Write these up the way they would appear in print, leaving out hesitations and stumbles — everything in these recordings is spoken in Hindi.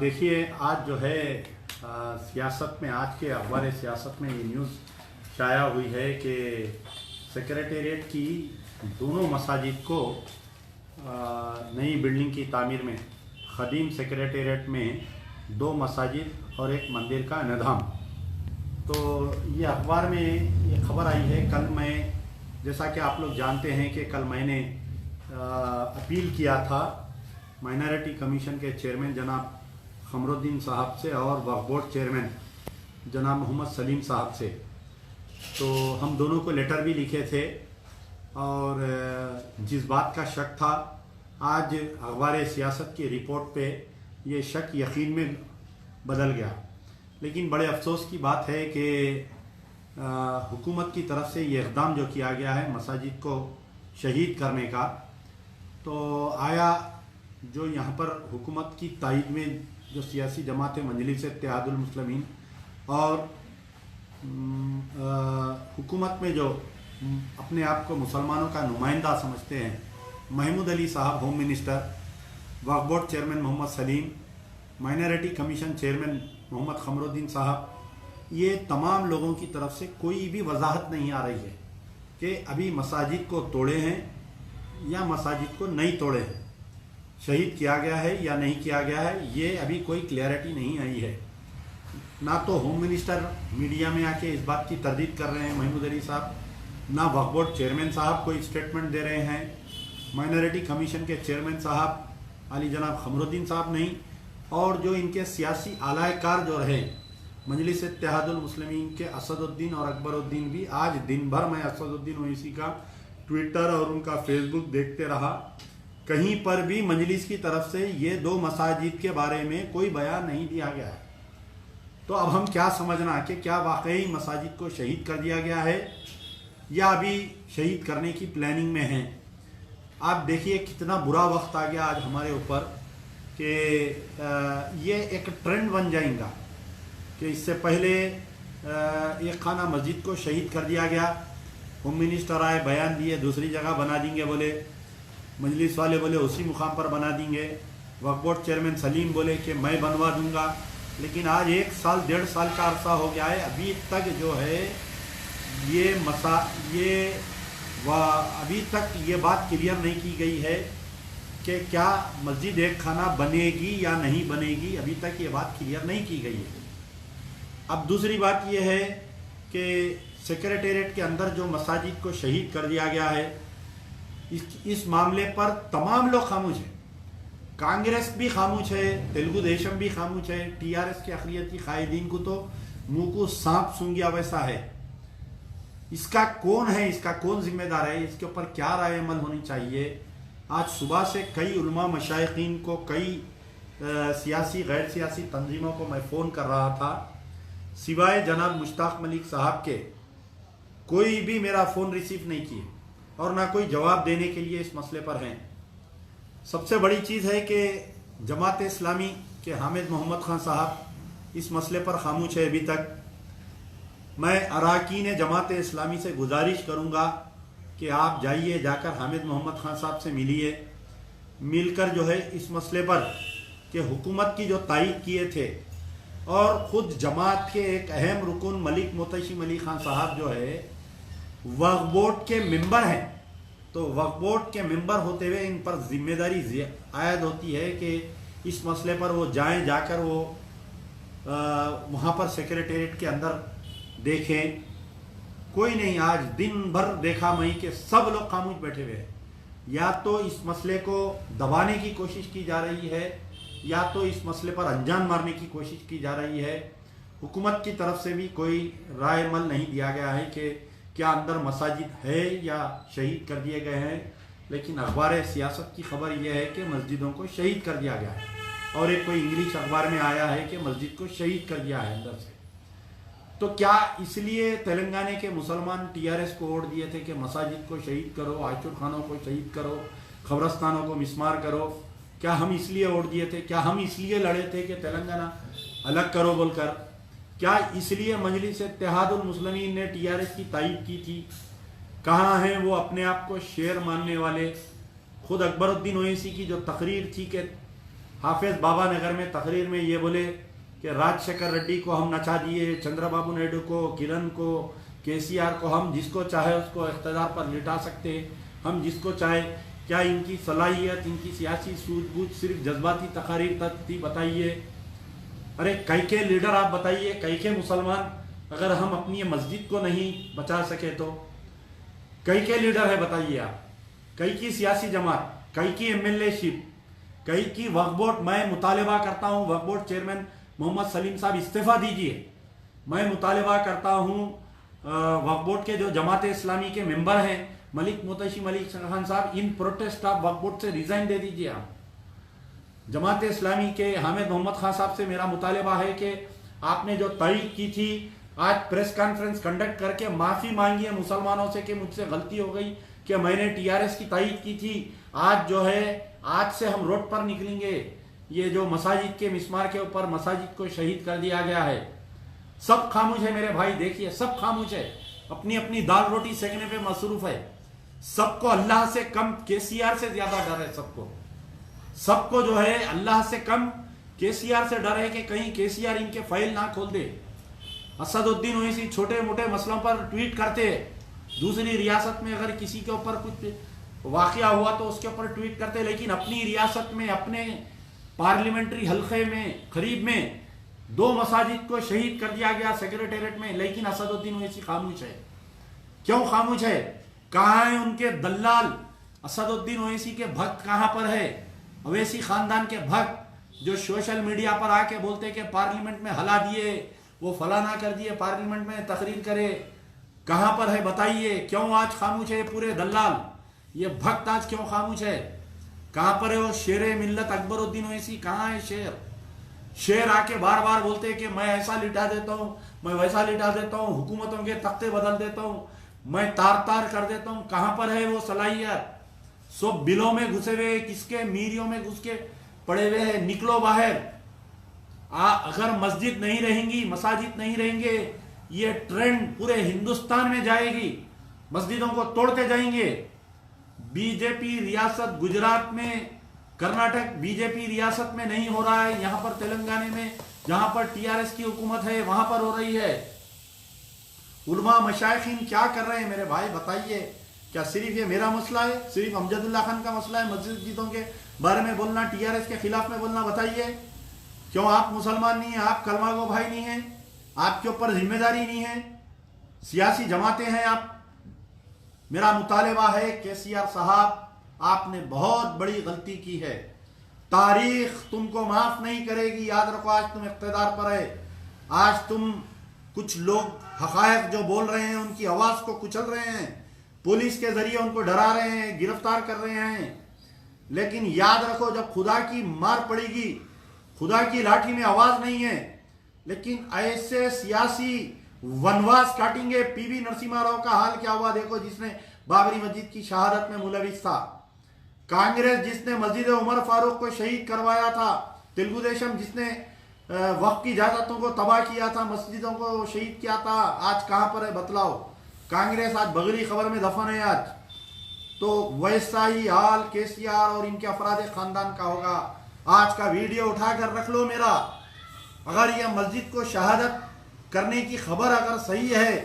देखिए आज जो है सियासत में, आज के अखबार सियासत में ये न्यूज़ शाया हुई है कि सेक्रेटेरिएट की दोनों मसाजिद को नई बिल्डिंग की तामीर में ख़दीम सेक्रेटेरिएट में 2 मसाजिद और एक मंदिर का इंतज़ाम। तो ये अखबार में ये खबर आई है। कल मैं, जैसा कि आप लोग जानते हैं कि कल मैंने अपील किया था माइनॉरिटी कमीशन के चेयरमैन जनाब खमरुद्दीन साहब से और वक्फ बोर्ड चेयरमैन जनाब मोहम्मद सलीम साहब से। तो हम दोनों को लेटर भी लिखे थे और जिस बात का शक था, आज अखबार सियासत की रिपोर्ट पे ये शक यकीन में बदल गया। लेकिन बड़े अफसोस की बात है कि हुकूमत की तरफ से ये इक़दाम जो किया गया है मसाजिद को शहीद करने का, तो आया जो यहाँ पर हुकूमत की तायद में जो सियासी जमात मजलिस इत्तेहादुल मुस्लिमीन और हुकूमत में जो अपने आप को मुसलमानों का नुमाइंदा समझते हैं, महमूद अली साहब home minister, Waqf board chairman Mohammed Salim, minority commission chairman Mohammed Khamruddin साहब, ये तमाम लोगों की तरफ से कोई भी वजाहत नहीं आ रही है कि अभी मसाजिद को तोड़े हैं या मसाजिद को नहीं तोड़े हैं, शहीद किया गया है या नहीं किया गया है, ये अभी कोई क्लैरिटी नहीं आई है। ना तो होम मिनिस्टर मीडिया में आके इस बात की तरदीद कर रहे हैं महमूद अली साहब, ना वक्फ बोर्ड चेयरमैन साहब कोई स्टेटमेंट दे रहे हैं, माइनॉरिटी कमीशन के चेयरमैन साहब अली जनाब खमरुद्दीन साहब नहीं, और जो इनके सियासी आलाकार जो रहे मजलिस इत्तेहादुल मुस्लिमीन के असदुद्दीन और अकबरुद्दीन भी, आज दिन भर मैं असदुद्दीन ओवैसी का ट्विटर और उनका फेसबुक देखते रहा, कहीं पर भी मजलिस की तरफ से ये 2 मसाजिद के बारे में कोई बयान नहीं दिया गया है। तो अब हम क्या समझना कि क्या वाकई मसाजिद को शहीद कर दिया गया है या अभी शहीद करने की प्लानिंग में है। आप देखिए कितना बुरा वक्त आ गया आज हमारे ऊपर कि ये एक ट्रेंड बन जाएगा कि इससे पहले एक खाना मस्जिद को शहीद कर दिया गया, होम मिनिस्टर आए बयान दिए दूसरी जगह बना देंगे, बोले मजलिस वाले बोले उसी मुकाम पर बना देंगे, वक्फ बोर्ड चेयरमैन सलीम बोले कि मैं बनवा दूंगा। लेकिन आज 1 साल 1.5 साल का अरसा हो गया है, अभी तक जो है अभी तक ये बात क्लियर नहीं की गई है कि क्या मस्जिद एक खाना बनेगी या नहीं बनेगी, अभी तक ये बात क्लियर नहीं की गई है। अब दूसरी बात ये है कि सेक्रेटेरिएट के अंदर जो मसाजिद को शहीद कर दिया गया है, इस मामले पर तमाम लोग खामोश हैं। कांग्रेस भी खामोश है, तेलुगु देशम भी खामोश है, टीआरएस के अखिलियती कायदीन को तो मुंह को सांप सूंघ गया वैसा है। इसका कौन है, इसका कौन जिम्मेदार है, इसके ऊपर क्या राय अमल होनी चाहिए। आज सुबह से कई उलमा मशाइखीन को, कई सियासी गैर सियासी तंजीमों को मैं फ़ोन कर रहा था, सिवाय जनाब मुश्ताक मलिक साहब के कोई भी मेरा फ़ोन रिसीव नहीं किए और ना कोई जवाब देने के लिए इस मसले पर हैं। सबसे बड़ी चीज़ है कि जमात इस्लामी के हामिद मोहम्मद खान साहब इस मसले पर खामोश है अभी तक। मैं अरकान जमात इस्लामी से गुजारिश करूंगा कि आप जाइए, जाकर हामिद मोहम्मद खान साहब से मिलिए, मिलकर जो है इस मसले पर कि हुकूमत की जो तायद किए थे और ख़ुद जमात के एक अहम रुकन मलिक मोतशिम अली खान साहब जो है वक्फ बोर्ड के मेंबर हैं, तो वक्फ बोर्ड के मेंबर होते हुए इन पर जिम्मेदारी आयद होती है कि इस मसले पर वो जाएं, जाकर वो वहाँ पर सेक्रेटेरिएट के अंदर देखें। कोई नहीं, आज दिन भर देखा मैं कि सब लोग खामोश बैठे हुए हैं। या तो इस मसले को दबाने की कोशिश की जा रही है या तो इस मसले पर अंजाम मारने की कोशिश की जा रही है। हुकूमत की तरफ से भी कोई राय अमल नहीं दिया गया है कि क्या अंदर मसाजिद है या शहीद कर दिए गए हैं। लेकिन अखबार सियासत की खबर यह है कि मस्जिदों को शहीद कर दिया गया है और एक कोई इंग्लिश अखबार में आया है कि मस्जिद को शहीद कर दिया है अंदर से। तो क्या इसलिए तेलंगाना के मुसलमान टीआरएस को वोट दिए थे कि मसाजिद को शहीद करो, आयशुर खानों को शहीद करो, कब्रस्तानों को मिस्मार करो? क्या हम इसलिए वोट दिए थे? क्या हम इसलिए लड़े थे कि तेलंगाना अलग करो बोलकर? क्या इसलिए मजलिस इत्तेहादुल मुस्लिमीन ने टीआरएस की तायद की थी? कहाँ हैं वो अपने आप को शेर मानने वाले? खुद अकबरुद्दीन ओवैसी की जो तकरीर थी कि हाफिज बाबा नगर में तकरीर में ये बोले कि राजशेखर रेड्डी को हम नचा दिए, चंद्रबाबू नायडू को, किरण को, केसीआर को, हम जिसको चाहे उसको इख्तिदार पर लिटा सकते हैं, हम जिसको चाहे। क्या इनकी सलाहियत, इनकी सियासी सूझबूझ सिर्फ जज्बाती तकारीर तक थी? बताइए। अरे कई के लीडर आप बताइए, कई के मुसलमान, अगर हम अपनी मस्जिद को नहीं बचा सके तो कई के लीडर है बताइए आप, कई की सियासी जमात, कई की एमएलए शिप, कई की वक्फ बोर्ड। मैं मुतालबा करता हूँ वक्फ बोर्ड चेयरमैन मोहम्मद सलीम साहब इस्तीफा दीजिए। मैं मुतालबा करता हूँ वक्फ बोर्ड के जो जमात इस्लामी के मेंबर हैं मलिक मोतशी मलिक खान साहब, इन प्रोटेस्ट आप वक्फ बोर्ड से रिजाइन दे दीजिए। आप जमात इस्लामी के हामिद मोहम्मद खान साहब से मेरा मुतालबा है कि आपने जो तईद की थी, आज प्रेस कॉन्फ्रेंस कंडक्ट करके माफ़ी मांगी है मुसलमानों से कि मुझसे गलती हो गई कि मैंने टीआरएस की तईद की थी। आज जो है, आज से हम रोड पर निकलेंगे। ये जो मसाजिद के मिसमार के ऊपर मसाजिद को शहीद कर दिया गया है, सब खामोश है मेरे भाई। देखिए सब खामोश है, अपनी अपनी दाल रोटी सेकने पे मसरूफ है। सबको अल्लाह से कम केसीआर से ज्यादा डर है। सबको जो है अल्लाह से कम केसीआर से डर है कि कहीं केसीआर इनके फाइल ना खोल दे। असदुद्दीन ओवैसी छोटे मोटे मसलों पर ट्वीट करते हैं, दूसरी रियासत में अगर किसी के ऊपर कुछ वाकया हुआ तो उसके ऊपर ट्वीट करते, लेकिन अपनी रियासत में, अपने पार्लियामेंट्री हल्के में करीब में 2 मसाजिद को शहीद कर दिया गया सेक्रेटेरिएट में, लेकिन असदुद्दीन ओवैसी खामोश है। क्यों खामोश है? कहाँ है उनके दल्लाल? असदुद्दीन ओवैसी के भक्त कहाँ पर है? ओवैसी खानदान के भक्त जो सोशल मीडिया पर आके बोलते कि पार्लियामेंट में हला दिए, वो फलाना कर दिए, पार्लियामेंट में तकरीर करे, कहाँ पर है बताइए? क्यों आज खामोश है पूरे दल्लाल? ये भक्त आज क्यों खामोश है? कहाँ पर है वो शेर मिल्लत अकबरुद्दीन ओवैसी? कहाँ है शेर? शेर आके बार बार बोलते हैं कि मैं ऐसा लिटा देता हूँ, मैं वैसा लिटा देता हूँ, हुकूमतों के तख्ते बदल देता हूँ, मैं तार तार कर देता हूँ। कहाँ पर है वो सलाहियत? सब बिलों में घुसे हुए, किसके मीरियों में घुस के पड़े हुए हैं। निकलो बाहर। अगर मस्जिद नहीं रहेंगी, मसाजिद नहीं रहेंगे, ये ट्रेंड पूरे हिंदुस्तान में जाएगी, मस्जिदों को तोड़ते जाएंगे। बीजेपी रियासत गुजरात में, कर्नाटक बीजेपी रियासत में नहीं हो रहा है, यहां पर तेलंगाना में जहां पर टीआरएस की हुकूमत है वहां पर हो रही है। उलमा मशाइखीन क्या कर रहे हैं मेरे भाई बताइए? क्या सिर्फ ये मेरा मसला है? सिर्फ अमजदुल्ला खान का मसला है मस्जिदों के बारे में बोलना, टीआरएस के खिलाफ में बोलना? बताइए क्यों आप मुसलमान नहीं हैं? आप कलमा गो भाई नहीं हैं? आपके ऊपर जिम्मेदारी नहीं है? सियासी जमातें हैं आप। मेरा मुतालबा है केसीआर साहब, आपने बहुत बड़ी गलती की है, तारीख तुमको माफ नहीं करेगी। याद रखो, आज तुम इख्तिदार पर है, आज तुम कुछ लोग हकायक जो बोल रहे हैं उनकी आवाज को कुचल रहे हैं, पुलिस के जरिए उनको डरा रहे हैं, गिरफ्तार कर रहे हैं। लेकिन याद रखो, जब खुदा की मार पड़ेगी, खुदा की लाठी में आवाज नहीं है, लेकिन ऐसे सियासी वनवास काटेंगे। पीवी नरसिम्हा राव का हाल क्या हुआ देखो, जिसने बाबरी मस्जिद की शहादत में मुलविस था। कांग्रेस जिसने मस्जिद उमर फारूक को शहीद करवाया था, तेलुगु देशम जिसने वक्फ की जायदादों को तबाह किया था, मस्जिदों को शहीद किया था, आज कहां पर है बतलाओ? कांग्रेस आज बगली खबर में दफन है आज। तो वैसा ही हाल केसीआर और इनके अफराद खानदान का होगा। आज का वीडियो उठाकर रख लो मेरा। अगर यह मस्जिद को शहादत करने की खबर अगर सही है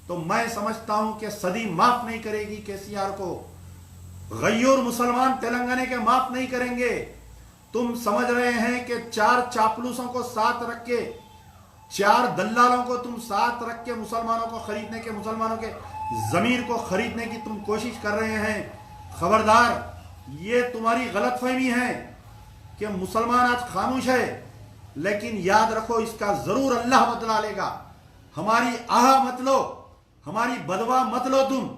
तो मैं समझता हूं कि सदी माफ नहीं करेगी केसीआर को। गय्यूर मुसलमान तेलंगाना के माफ नहीं करेंगे। तुम समझ रहे हैं कि 4 चापलूसों को साथ रख के, 4 दल्लालों को तुम साथ रख के मुसलमानों को खरीदने के, मुसलमानों के जमीर को खरीदने की तुम कोशिश कर रहे हैं। खबरदार, ये तुम्हारी गलतफहमी है कि मुसलमान आज खामोश है, लेकिन याद रखो इसका जरूर अल्लाह बदला लेगा। हमारी आह मत लो, हमारी बदवा मत लो तुम।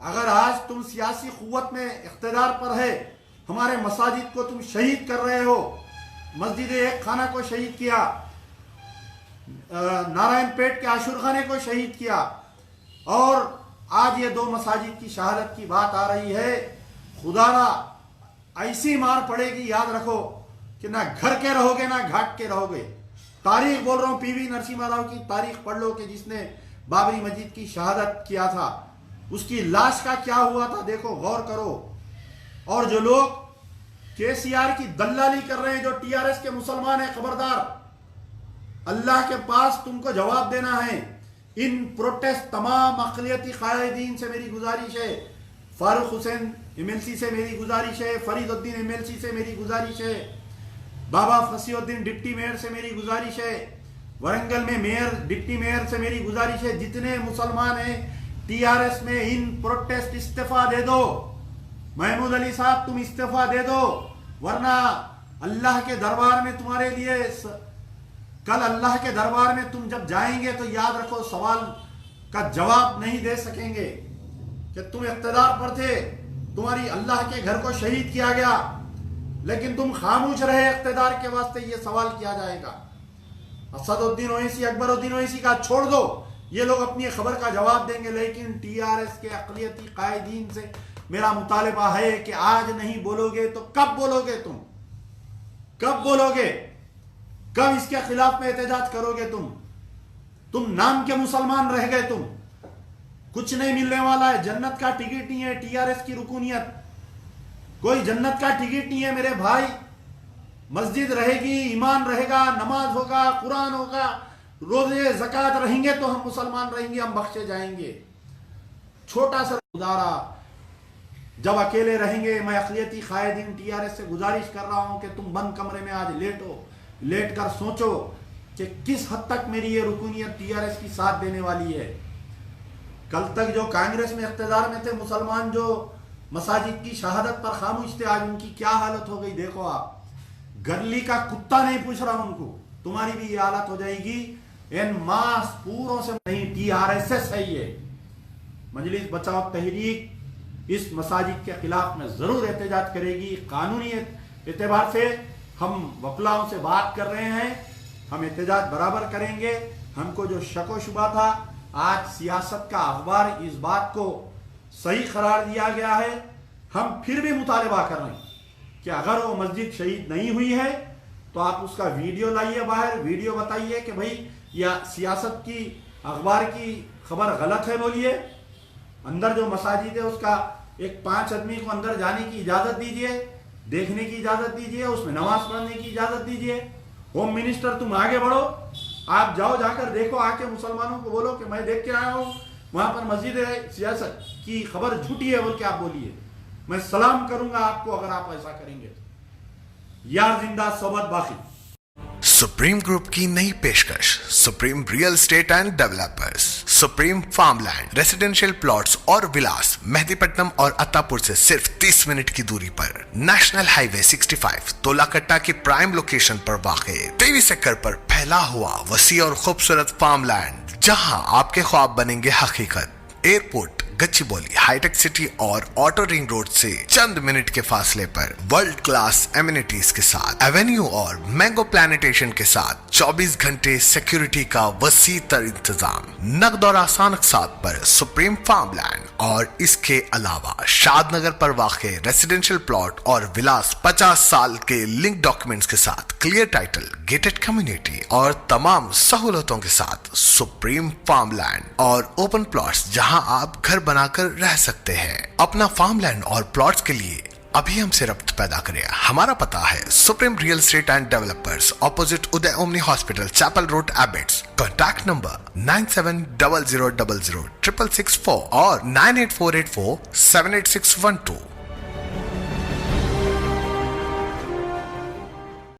अगर आज तुम सियासी कुव्वत में इख्तिदार पर है, हमारे मसाजिद को तुम शहीद कर रहे हो, मस्जिद एक खाना को शहीद किया, नारायणपेट के आशुर खाने को शहीद किया, और आज ये 2 मसाजिद की शहादत की बात आ रही है। खुदारा ऐसी मार पड़ेगी, याद रखो, कि ना घर के रहोगे ना घाट के रहोगे। तारीख बोल रहा हूं, पीवी नरसिम्हा राव की तारीख पढ़ लो कि जिसने बाबरी मस्जिद की शहादत किया था, उसकी लाश का क्या हुआ था देखो, गौर करो। और जो लोग केसीआर की दल्लाली कर रहे हैं जो टीआरएस के मुसलमान हैं, खबरदार, अल्लाह के पास तुमको जवाब देना है। इन प्रोटेस्ट तमाम अक़लियती कायदीन से मेरी गुजारिश है, फारूक हुसैन एमएलसी से मेरी गुजारिश है, फरीदुद्दीन एमएलसी से मेरी गुजारिश है, बाबा फसीउद्दीन डिप्टी मेयर से मेरी गुजारिश है, वरंगल में मेयर डिप्टी मेयर से मेरी गुजारिश है, जितने मुसलमान हैं टीआरएस में इन प्रोटेस्ट इस्तीफा दे दो। महमूद अली साहब तुम इस्तीफा दे दो, वरना अल्लाह के दरबार में तुम्हारे लिए कल अल्लाह के दरबार में तुम जब जाएंगे तो याद रखो सवाल का जवाब नहीं दे सकेंगे कि तुम इख्तिदार पर थे, तुम्हारी अल्लाह के घर को शहीद किया गया, लेकिन तुम खामोश रहे इख्तिदार के वास्ते, ये सवाल किया जाएगा। असदुद्दीन ओवैसी, अकबरुद्दीन ओवैसी का छोड़ दो, ये लोग अपनी खबर का जवाब देंगे, लेकिन टीआरएस के अक़लियती कायदीन से मेरा मुतालबा है कि आज नहीं बोलोगे तो कब बोलोगे? कब बोलोगे? कब इसके खिलाफ में एहतजाज करोगे? तुम नाम के मुसलमान रह गए, तुम कुछ नहीं मिलने वाला है, जन्नत का टिकट नहीं है टीआरएस की रुकूनियत, कोई जन्नत का टिकट नहीं है मेरे भाई। मस्जिद रहेगी, ईमान रहेगा, नमाज होगा, कुरान होगा, रोजे ज़कात रहेंगे तो हम मुसलमान रहेंगे, हम बख्शे जाएंगे। छोटा सा गुजारा, जब अकेले रहेंगे, मैं अक़लियती कायदीन टीआरएस से गुजारिश कर रहा हूं कि तुम बंद कमरे में आज लेटो, लेट कर सोचो कि किस हद तक मेरी ये रुकूनियत टीआरएस की साथ देने वाली है। कल तक जो कांग्रेस में इख्तिदार में थे मुसलमान, जो मसाजिद की शहादत पर खामोश थे, आज उनकी क्या हालत हो गई देखो आप। गली का कुत्ता नहीं पूछ रहा उनको, तुम्हारी भी ये हालत हो जाएगी। इन मास पूरों से नहीं, टीआरएस सही है। मजलिस बचाओ तहरीक इस मसाजिद के खिलाफ में जरूर एहतजाज करेगी। कानूनी एतबार से हम वकलाओं से बात कर रहे हैं, हम एहतजाज बराबर करेंगे। हमको जो शक व शुबा था, आज सियासत का अखबार इस बात को सही करार दिया गया है। हम फिर भी मुतालबा कर रहे हैं कि अगर वो मस्जिद शहीद नहीं हुई है तो आप उसका वीडियो लाइए बाहर, वीडियो बताइए कि भाई या सियासत की अखबार की खबर गलत है, बोलिए। अंदर जो मसाजिद है उसका एक 5 आदमी को अंदर जाने की इजाजत दीजिए, देखने की इजाजत दीजिए, उसमें नमाज पढ़ने की इजाजत दीजिए। होम मिनिस्टर तुम आगे बढ़ो, आप जाओ, जाकर देखो, आके मुसलमानों को बोलो कि मैं देख के आया हूं, वहां पर मस्जिद है, सियासत की खबर झूठी है बोल के आप बोलिए। मैं सलाम करूंगा आपको अगर आप ऐसा करेंगे तो। यार जिंदा सोबत बाकी। सुप्रीम ग्रुप की नई पेशकश, supreme real estate and developers, supreme farmland, residential plots और विलास, मेहदीपट्टनम और अत्तापुर से सिर्फ 30 मिनट की दूरी पर, नेशनल हाईवे 65 तोलाकट्टा की प्राइम लोकेशन पर वाक़े 23 एकड़ पर फैला हुआ वसी और खूबसूरत फार्मलैंड, जहां आपके ख्वाब बनेंगे हकीकत। एयरपोर्ट, गच्चीबौली, हाईटेक सिटी और ऑटो रिंग रोड से चंद मिनट के फासले पर, वर्ल्ड क्लास एमिनिटीज के साथ, एवेन्यू और मैंगो प्लांटेशन के साथ 24 घंटे सिक्योरिटी का वसी तर इंतजाम, नकद और आसान अक़सात पर सुप्रीम फार्मलैंड और इसके अलावा शादनगर पर वाक़े रेसिडेंशियल प्लॉट और विलास 50 साल के लिंक डॉक्यूमेंट्स के साथ, क्लियर टाइटल, गेटेड कम्युनिटी और तमाम सहूलतों के साथ सुप्रीम फार्मलैंड और ओपन प्लॉट्स, जहां आप घर बनाकर रह सकते हैं। अपना फार्मलैंड और प्लॉट्स के लिए अभी हमसे रब्त पैदा करें। हमारा पता है supreme real estate and developers, opposite Uday omni hospital, chapel road, Abids. Contact number 9700006664 और 9848478612।